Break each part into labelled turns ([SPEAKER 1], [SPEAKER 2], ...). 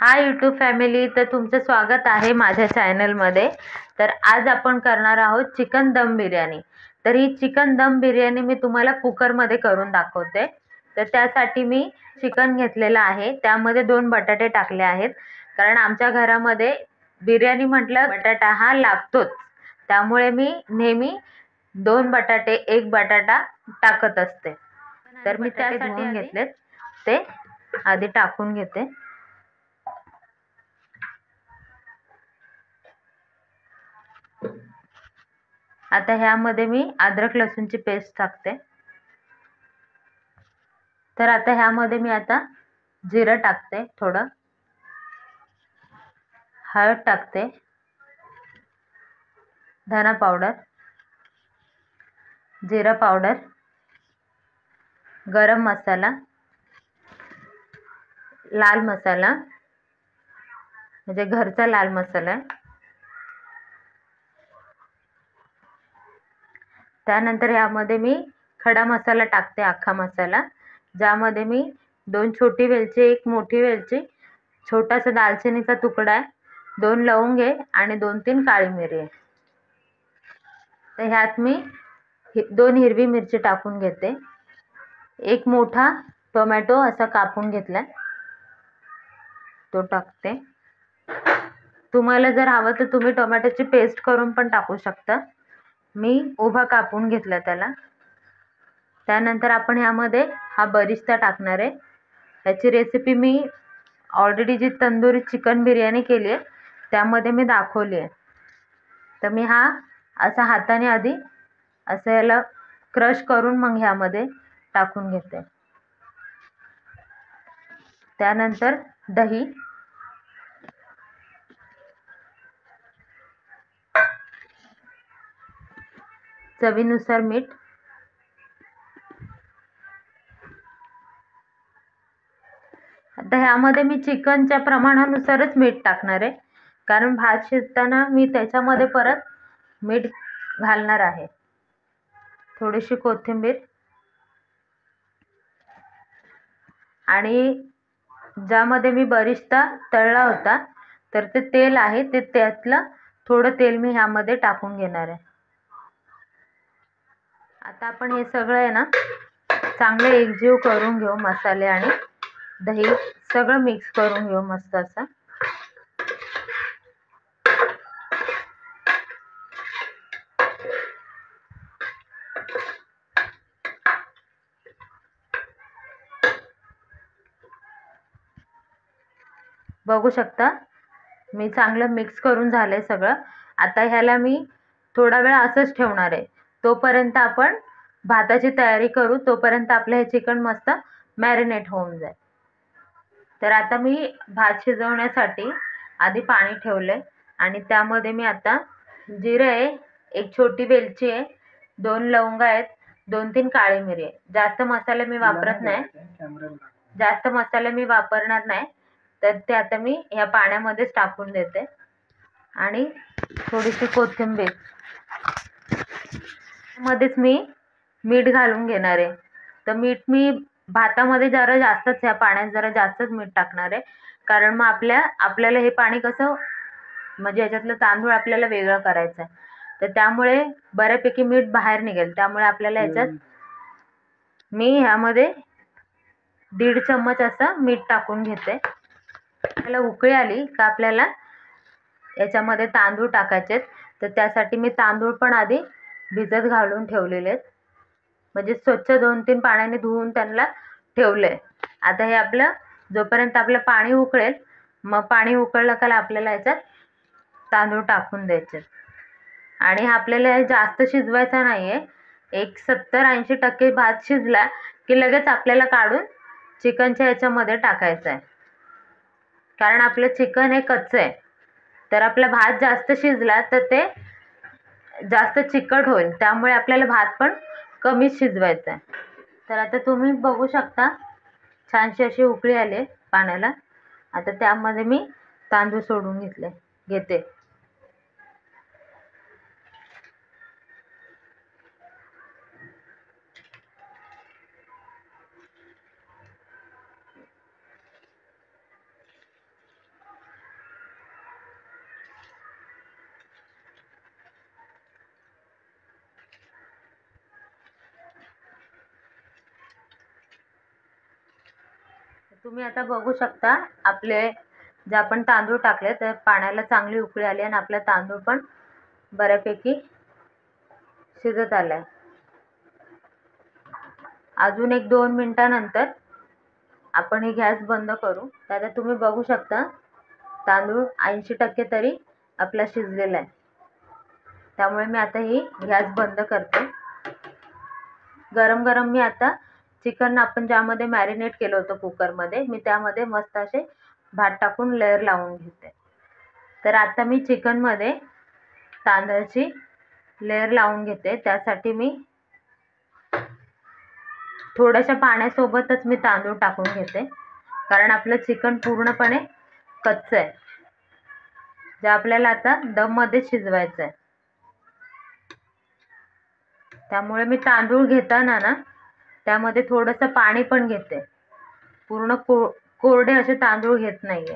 [SPEAKER 1] Hi YouTube family, तर तुमचं स्वागत आहे माझ्या चॅनलमध्ये। तर आज आपण करणार आहोत चिकन दम बिर्याणी। तर ही चिकन दम बिर्याणी मी तुम्हाला कुकरमध्ये करून दाखवते। तर त्यासाठी मी चिकन घेतलेलं आहे, त्यामध्ये 2 बटाटे टाकले आहेत, कारण आमच्या घरामध्ये बिर्याणी म्हटलं बटाटा हा लागतोच, त्यामुळे मी नेहमी 2 बटाटे 1 बटाटा टाकत असते। तर मी त्यासाठी धुवून घेतलेत, ते आधी टाकून घेते। आता ह्यामध्ये मी अद्रक लसूणची पेस्ट टाकते। तर आता ह्यामध्ये मी आता जिरं टाकते, थोडं हळद टाकते, धना पावडर, जिरा पावडर, गरम मसाला, लाल मसाला म्हणजे घरचा लाल मसाला आहे। त्यानंतर यामध्ये मी खडा मसाला टाकते, अख्खा मसाला, ज्यामध्ये मी 2 छोटी वेलची, 1 मोठी वेलची, छोटासा दालचिनीचा तुकडा आहे, 2 लवंगे आणि 2-3 काळी मिरी आहे। तर ह्यात मी 2 हिरवी मिरची टाकून घेते, 1 मोठा टोमॅटो असा कापून घेतलाय, तो टाकते। तुम्हाला जर हवं तर तुम्ही टोमॅटोची पेस्ट करून पण टाकू शकता, मी उभा कापून घेतला त्याला। त्यानंतर आपण ह्यामध्ये हा बरिस्ता टाकणार आहे। ह्याची रेसिपी मी ऑलरेडी जी तंदुरी चिकन बिर्याणी केली आहे त्यामध्ये मी दाखवली आहे। तर मी हा असा हाताने आधी असं याला क्रश करून मग ह्यामध्ये टाकून घेते। त्यानंतर दही, चवीनुसार मीठ, आता ह्यामध्ये मी चिकनच्या प्रमाणानुसारच मीठ टाकणार आहे, कारण भात शिजताना मी त्याच्यामध्ये परत मीठ घालणार आहे। थोडीशी कोथिंबीर आणि ज्यामध्ये मी बरिस्ता तळला होता तर ते तेल आहे, ते त्यातलं थोडं तेल मी ह्यामध्ये टाकून घेणार आहे। आता आपण हे सगळं आहे ना चांगलं एकजीव करून घेऊ, मसाले आणि दही सगळं मिक्स करून घेऊ मस्त असं। बघू शकता मी चांगलं मिक्स करून झालंय सगळं। आता ह्याला मी थोडा वेळ असंच ठेवणार आहे, तोपर्यंत आपण भाताची तयारी करू, तोपर्यंत आपलं हे चिकन मस्त मॅरिनेट होऊन जाईल। तर आता मी भात शिजवण्यासाठी आधी पाणी ठेवलंय आणि त्यामध्ये मी आता जिरं आहे, 1 छोटी वेलची आहे, 2 लवंग आहेत, 2-3 काळी मिरी आहे। जास्त मसाले मी वापरत नाही, जास्त मसाले मी वापरणार नाही, तर ते आता मी या पाण्यामध्येच टाकून देते आणि थोडीशी कोथिंबीर, मध्येच मी मीठ घालून घेणार आहे। तर मीठ मी भातामध्ये जरा जास्तच, या पाण्यात जरा जास्तच मीठ टाकणार आहे, कारण मग आपल्याला हे पाणी कसं म्हणजे याच्यातलं तांदूळ आपल्याला वेगळं करायचं आहे, तर त्यामुळे बऱ्यापैकी मीठ बाहेर निघेल। त्यामुळे आपल्याला याच्यात मी ह्यामध्ये 1.5 चम्मच असं मीठ टाकून घेते। त्याला उकळी आली का आपल्याला याच्यामध्ये तांदूळ टाकायचे, तर त्यासाठी मी तांदूळ पण आधी भिजत घालून ठेवलेले आहेत, म्हणजे स्वच्छ 2-3 पाण्याने धुवून त्यांना ठेवलंय। आता हे आपलं जोपर्यंत आपलं पाणी उकळेल, मग पाणी उकळलं का आपल्याला याच्यात तांदूळ टाकून द्यायचे आणि आपल्याला जास्त शिजवायचा नाहीये, एक 70-80% भात शिजला की लगेच आपल्याला काढून चिकनच्या याच्यामध्ये टाकायचं आहे, कारण आपलं चिकन हे कच्चं आहे। तर आपला भात जास्त शिजला तर ते जास्त चिकट होईल, त्यामुळे आपल्याला भात पण कमी शिजवायचा आहे। तर आता तुम्ही बघू शकता छानशी अशी उकळी आली पाण्याला। आता त्यामध्ये मी तांदूळ सोडून घेते। तुम्ही आता बघू शकता आपले जे आपण तांदूळ टाकले तर पाण्याला चांगली उकळी आली आणि आपला तांदूळ पण बऱ्यापैकी शिजत आलाय. अजून 1-2 मिनिटानंतर आपण हे गॅस बंद करू. आता तुम्ही बघू शकता तांदूळ 80% तरी आपला शिजलेला आहे. त्यामुळे मी आता ही गॅस बंद करते. गरम गरम मी आता चिकन आपण ज्यामध्ये मॅरिनेट केलं होतं कुकरमध्ये, मी त्यामध्ये मस्त असे भात टाकून लेयर लावून घेते. तर आता मी चिकनमध्ये तांदळाची लेयर लावून घेते. त्यासाठी मी थोड्याशा पाण्यासोबतच मी तांदूळ टाकून घेते, कारण आपलं चिकन पूर्णपणे कच्चं आहे, जे आपल्याला आता दममध्ये शिजवायचं आहे. त्यामुळे मी तांदूळ घेताना ना त्यामध्ये थोडंसं पाणी पण घेते. पूर्ण कोरडे असे तांदूळ घेत नाहीये.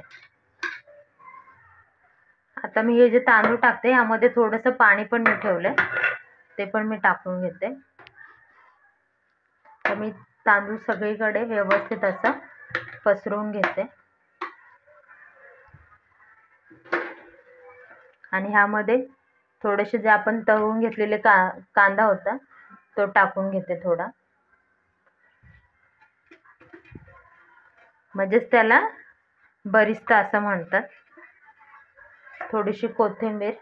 [SPEAKER 1] आता मी हे जे तांदूळ टाकते यामध्ये थोडंसं पाणी पण मी ठेवलंय, ते पण मी टाकून घेते. तर मी तांदूळ सगळीकडे व्यवस्थित असं पसरवून घेते आणि ह्यामध्ये थोडेसे जे आपण तळून घेतलेले कांदा होता तो टाकून घेते थोडा, म्हणजेच त्याला बरिस्ता असं म्हणतात. थोडीशी कोथिंबीर.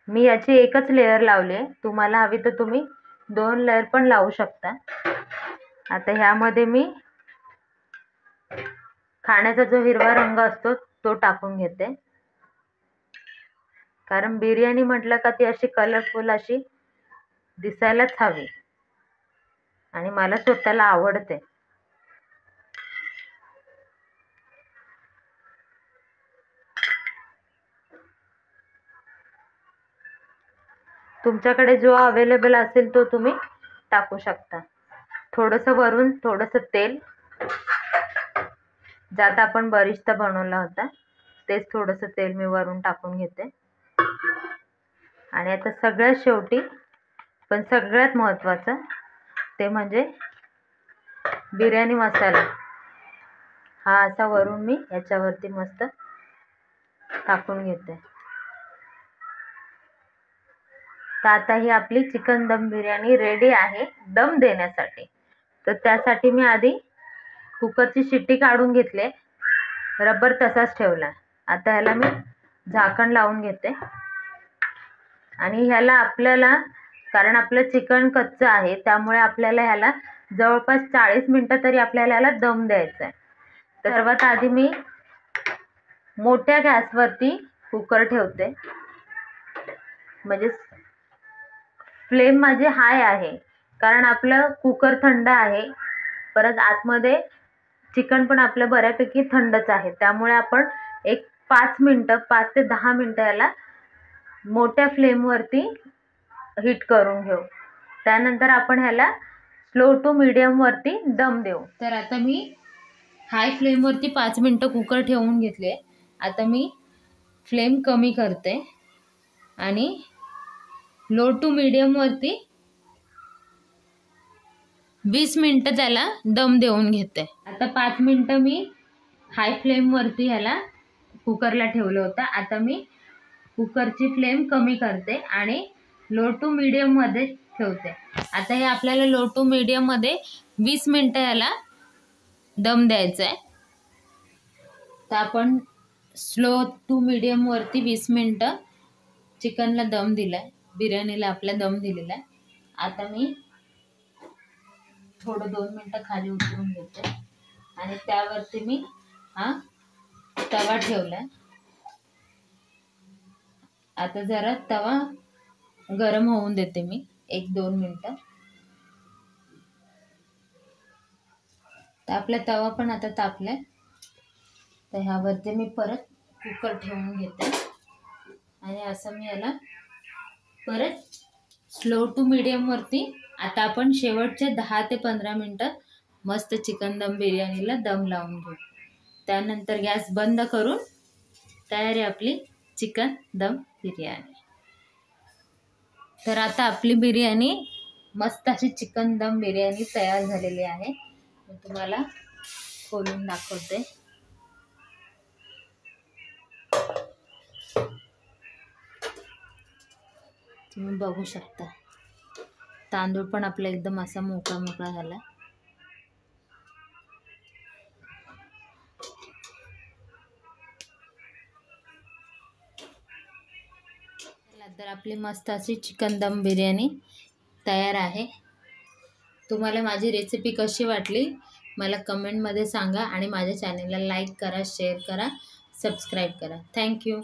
[SPEAKER 1] मी याची एकच लेयर लावली आहे, तुम्हाला हवी तर तुम्ही 2 लेयर पण लावू शकता. आता ह्यामध्ये मी खाण्याचा जो हिरवा रंग असतो तो टाकून घेते, कारण बिर्याणी म्हटलं का ती अशी कलरफुल अशी दिसायलाच हवी आणि मला स्वतःला आवडते. तुमच्याकडे जो अवेलेबल असेल तो तुम्ही टाकू शकता. थोडंसं वरून थोडंसं तेल, ज्यात आपण बरिस्ता बनवला होता तेच थोडंसं तेल मी वरून टाकून घेते. आणि आता सगळ्यात शेवटी पण सगळ्यात महत्त्वाचं ते म्हणजे बिर्याणी मसाला. हा असा वरून मी याच्यावरती मस्त टाकून घेते. तर आता ही आपली चिकन दम बिर्याणी रेडी आहे दम देण्यासाठी. तर त्यासाठी मी आधी कुकरची शिट्टी काढून घेतले, रबर तसाच ठेवला. आता ह्याला मी झाकण लावून घेते आणि ह्याला आपल्याला, कारण आपलं चिकन कच्चं आहे त्यामुळे आपल्याला ह्याला जवळपास 40 मिनिटं तरी आपल्याला ह्याला दम द्यायचा आहे. तर सर्वात आधी मी मोठ्या गॅसवरती कुकर ठेवते, म्हणजे फ्लेम माझी हाय आहे, कारण आपलं कुकर थंड आहे, परत आतमध्ये चिकन पण आपलं बऱ्यापैकी थंडच आहे. त्यामुळे आपण एक 5 ते 10 मिनिटं याला मोठ्या फ्लेमवरती हीट करून घेऊ. त्यानंतर आपण ह्याला स्लो टू मीडियमवरती दम देऊ. तर आता मी हाय फ्लेमवरती 5 मिनिटं कुकर ठेवून घेतले. आता मी फ्लेम कमी करते आणि लो टू मीडियमवरती 20 मिनिटं त्याला दम देऊन घेते. आता 5 मिनिटं मी हाय फ्लेमवरती ह्याला कुकरला ठेवलं होतं. आता मी कुकरची फ्लेम कमी करते आणि लो टू मीडियममध्ये ठेवते. आता हे आपल्याला लो टू मीडियममध्ये 20 मिनिटं याला दम द्यायचा आहे. तर आपण स्लो टू मीडियमवरती 20 मिनिटं चिकनला दम दिला आहे, बिर्याणीला आपला दम दिलेला आहे. आता मी थोडं 2 मिनिटं खाली उतरून घेते आणि त्यावरती मी हा तवा ठेवला आहे. आता जरा तवा गरम होऊन देते मी 1-2 मिनिटं. तर आपला तवा पण आता तापलाय. तर ह्यावरती मी परत कुकर ठेवून घेते आणि असं मी याला परत स्लो टू मीडियमवरती आता आपण शेवटचे 10 ते 15 मिनिटं मस्त चिकन दम बिर्याणीला दम लावून घेऊ. त्यानंतर गॅस बंद करून तयारी आपली चिकन दम बिर्याणी. तर आता आपली बिर्याणी मस्त अशी चिकन दम बिर्याणी तयार झालेली आहे. मी तुम्हाला खोलून दाखवते. तुम्ही बघू शकता तांदूळ पण आपला एकदम असा मोकळा मोकळा झाला. तर आपली मस्त अशी चिकन दम बिर्याणी तयार आहे. तुम्हाला माझी रेसिपी कशी वाटली मला कमेंटमध्ये सांगा आणि माझ्या चॅनलला लाईक करा, शेअर करा, सबस्क्राईब करा. थँक्यू.